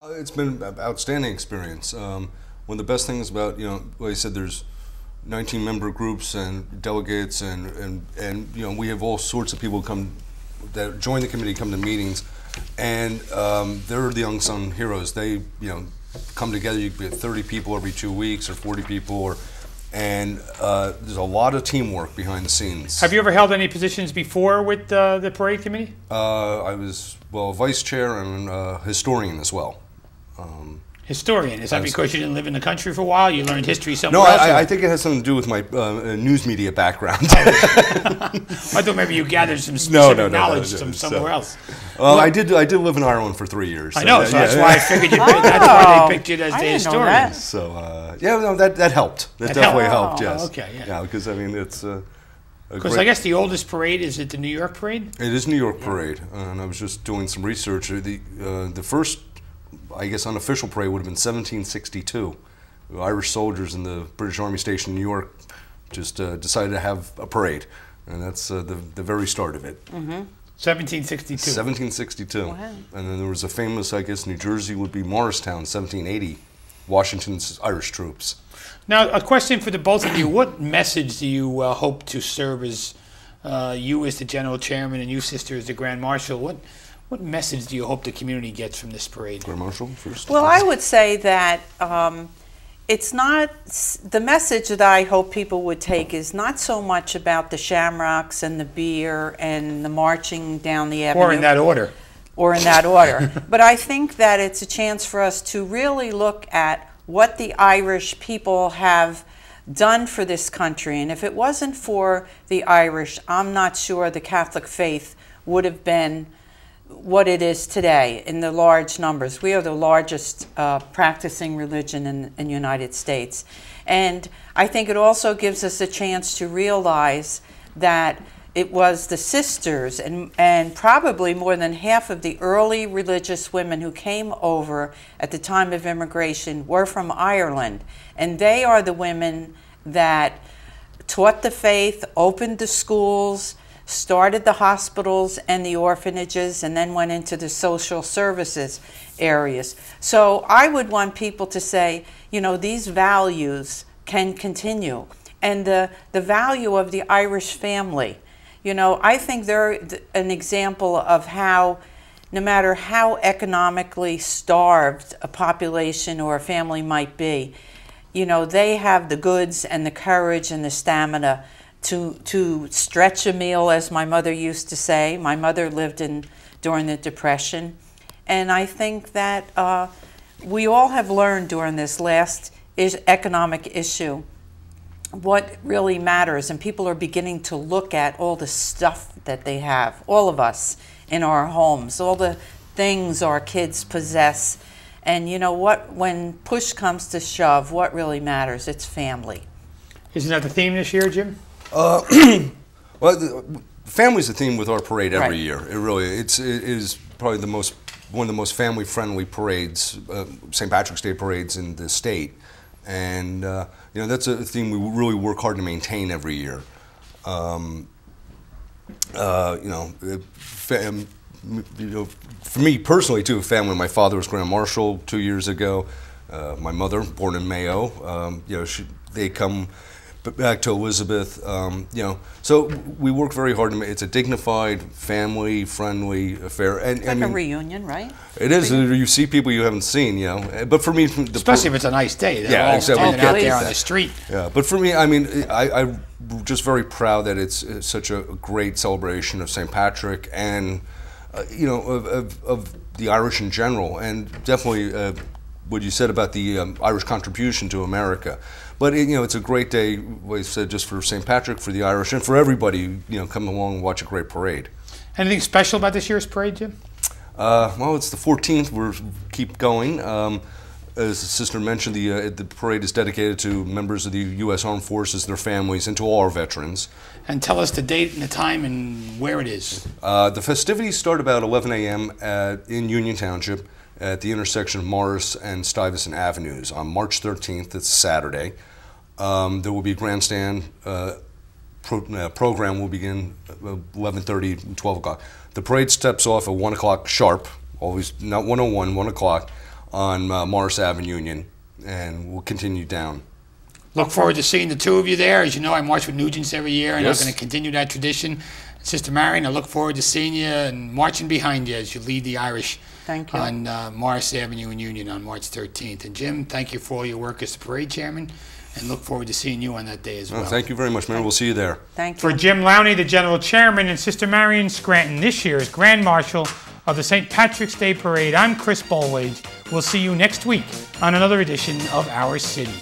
It's been an outstanding experience. One of the best things about, like I said, there's 19 member groups and delegates, and we have all sorts of people come that join the committee, come to meetings, and they're the unsung heroes. They come together. You get 30 people every 2 weeks or 40 people, and there's a lot of teamwork behind the scenes. Have you ever held any positions before with the parade committee? I was, vice chair and historian as well. Historian, is that because you didn't live in the country for a while? You learned history somewhere else? No, I think it has something to do with my news media background. I thought maybe you gathered some specific knowledge from somewhere else. Well, I did live in Ireland for 3 years. I know, so that's why I figured that's why they picked you as the historian. So, that helped. That definitely helped, yes. Okay, yeah. Because, I mean, it's because I guess the oldest parade, is it the New York Parade? It is New York Parade, and I was just doing some research. The first, I guess, unofficial parade would have been 1762. The Irish soldiers in the British Army station in New York just decided to have a parade, and that's the very start of it. 1762. 1762. Wow. And then there was a famous, I guess, New Jersey would be Morristown, 1780, Washington's Irish troops. Now, a question for the both of you. What message do you hope to serve as you as the general chairman and you, sister, as the grand marshal? What message do you hope the community gets from this parade? Grand Marshal first. Well, I would say that it's not, the message that I hope people would take is not so much about the shamrocks and the beer and the marching down the avenue. Or in that order. Or in that order. But I think that it's a chance for us to really look at what the Irish people have done for this country. And if it wasn't for the Irish, I'm not sure the Catholic faith would have been what it is today in the large numbers. We are the largest practicing religion in the United States. And I think it also gives us a chance to realize that it was the sisters and probably more than half of the early religious women who came over at the time of immigration were from Ireland. And they are the women that taught the faith, opened the schools, started the hospitals and the orphanages, and then went into the social services areas. So I would want people to say, these values can continue. And the value of the Irish family. I think they're an example of how, no matter how economically starved a population or a family might be, they have the goods and the courage and the stamina to stretch a meal, as my mother used to say. My mother lived during the Depression. And I think that we all have learned during this last economic issue what really matters, and people are beginning to look at all the stuff that they have, all of us in our homes, all the things our kids possess. And when push comes to shove, what really matters? It's family. Isn't that the theme this year, Jim? Well, family's the theme with our parade every year. It really it is probably one of the most family-friendly parades, St. Patrick's Day parades in the state. And that's a theme we really work hard to maintain every year. For me personally too, family. My father was Grand Marshal 2 years ago. My mother, born in Mayo, they come back to Elizabeth. So we work very hard to make it's a dignified, family-friendly affair. And it's like a reunion, right? It is. You see people you haven't seen, But for me, especially if it's a nice day, they're all exactly. standing out there on the street. Yeah, but for me, I'm just very proud that it's such a great celebration of St. Patrick and of the Irish in general, and definitely what you said about the Irish contribution to America. But it's a great day, like I said, just for St. Patrick, for the Irish, and for everybody. Come along and watch a great parade. Anything special about this year's parade, Jim? Well, it's the 14th. We'll keep going. As the sister mentioned, the parade is dedicated to members of the U.S. Armed Forces, their families, and to all our veterans. And tell us the date and the time and where it is. The festivities start about 11 a.m. in Union Township at the intersection of Morris and Stuyvesant Avenues on March 13th. It's Saturday. There will be a grandstand program will begin at 11:30 and 12 o'clock. The parade steps off at 1 o'clock sharp, always not 1:01, 1 o'clock, on Morris Ave in Union, and we'll continue down. Look forward to seeing the two of you there. As you know, I march with Nugents every year, and Yes. I'm going to continue that tradition. Sister Marion, I look forward to seeing you and marching behind you as you lead the Irish Thank you. on Morris Avenue in Union on March 13th. And Jim, thank you for all your work as the parade chairman, and look forward to seeing you on that day as well. Thank you very much, Mayor. We'll see you there. Thank you. For Jim Lowney, the General Chairman, and Sister Marion Scranton, this year's Grand Marshal of the St. Patrick's Day Parade, I'm Chris Bolwage. We'll see you next week on another edition of Our City.